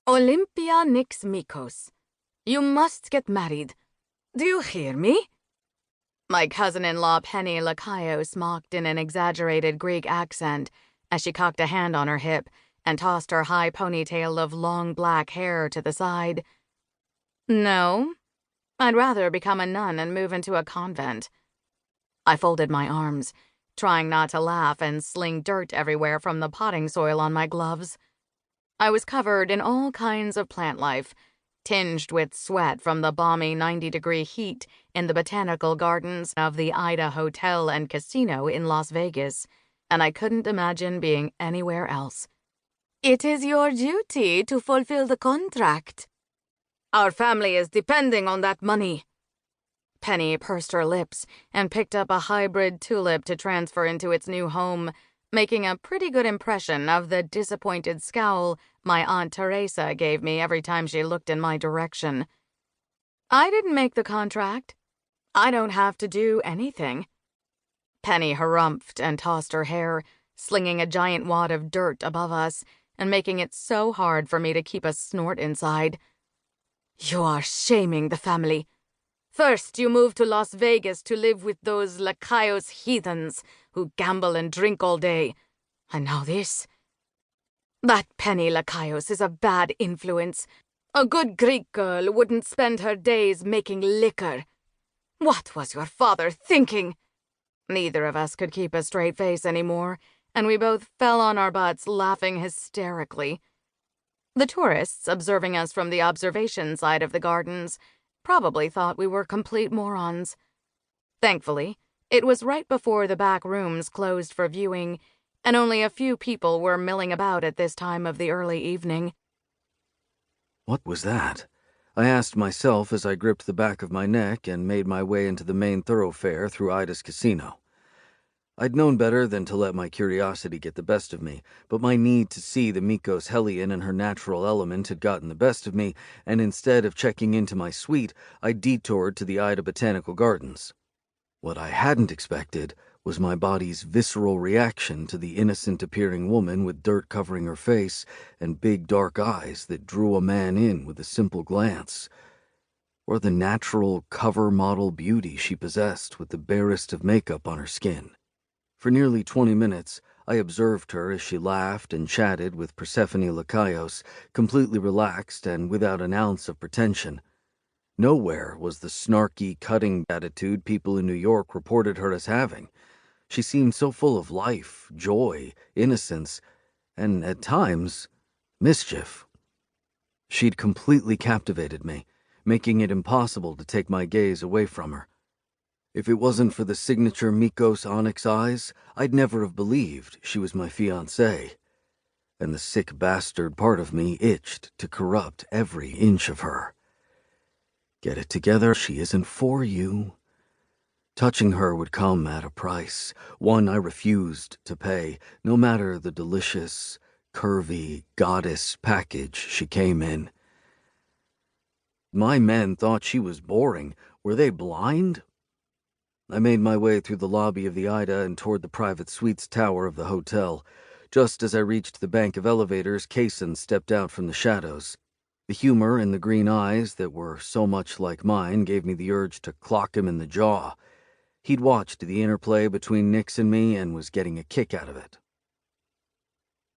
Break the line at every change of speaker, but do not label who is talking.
Olympia nix Mikos. You must get married. Do you hear me? My cousin-in-law Penny Lakaios mocked in an exaggerated Greek accent as she cocked a hand on her hip and tossed her high ponytail of long black hair to the side. No, I'd rather become a nun and move into a convent. I folded my arms, trying not to laugh and sling dirt everywhere from the potting soil on my gloves. I was covered in all kinds of plant life, tinged with sweat from the balmy 90-degree heat in the botanical gardens of the Ida Hotel and Casino in Las Vegas, and I couldn't imagine being anywhere else. It is your duty to fulfill the contract. Our family is depending on that money. Penny pursed her lips and picked up a hybrid tulip to transfer into its new home, making a pretty good impression of the disappointed scowl my Aunt Teresa gave me every time she looked in my direction. I didn't make the contract. I don't have to do anything. Penny harumphed and tossed her hair, slinging a giant wad of dirt above us and making it so hard for me to keep a snort inside. You are shaming the family. First, you moved to Las Vegas to live with those Lakaios heathens who gamble and drink all day. And now this. That Penny Lakaios is a bad influence. A good Greek girl wouldn't spend her days making liquor. What was your father thinking? Neither of us could keep a straight face anymore, and we both fell on our butts laughing hysterically. The tourists, observing us from the observation side of the gardens, probably thought we were complete morons. Thankfully, it was right before the back rooms closed for viewing, and only a few people were milling about at this time of the early evening.
What was that? I asked myself as I gripped the back of my neck and made my way into the main thoroughfare through Ida's casino. I'd known better than to let my curiosity get the best of me, but my need to see the Mikos Hellion in her natural element had gotten the best of me, and instead of checking into my suite, I detoured to the Ida Botanical Gardens. What I hadn't expected was my body's visceral reaction to the innocent-appearing woman with dirt covering her face and big dark eyes that drew a man in with a simple glance, or the natural cover model beauty she possessed with the barest of makeup on her skin. For nearly 20 minutes, I observed her as she laughed and chatted with Persephone Lakaios, completely relaxed and without an ounce of pretension. Nowhere was the snarky, cutting attitude people in New York reported her as having. She seemed so full of life, joy, innocence, and, at times, mischief. She'd completely captivated me, making it impossible to take my gaze away from her. If it wasn't for the signature Mikos onyx eyes, I'd never have believed she was my fiancée. And the sick bastard part of me itched to corrupt every inch of her. Get it together, she isn't for you. Touching her would come at a price, one I refused to pay, no matter the delicious, curvy goddess package she came in. My men thought she was boring. Were they blind? I made my way through the lobby of the Ida and toward the private suites tower of the hotel. Just as I reached the bank of elevators, Kaysen stepped out from the shadows. The humor in the green eyes that were so much like mine gave me the urge to clock him in the jaw. He'd watched the interplay between Nix and me and was getting a kick out of it.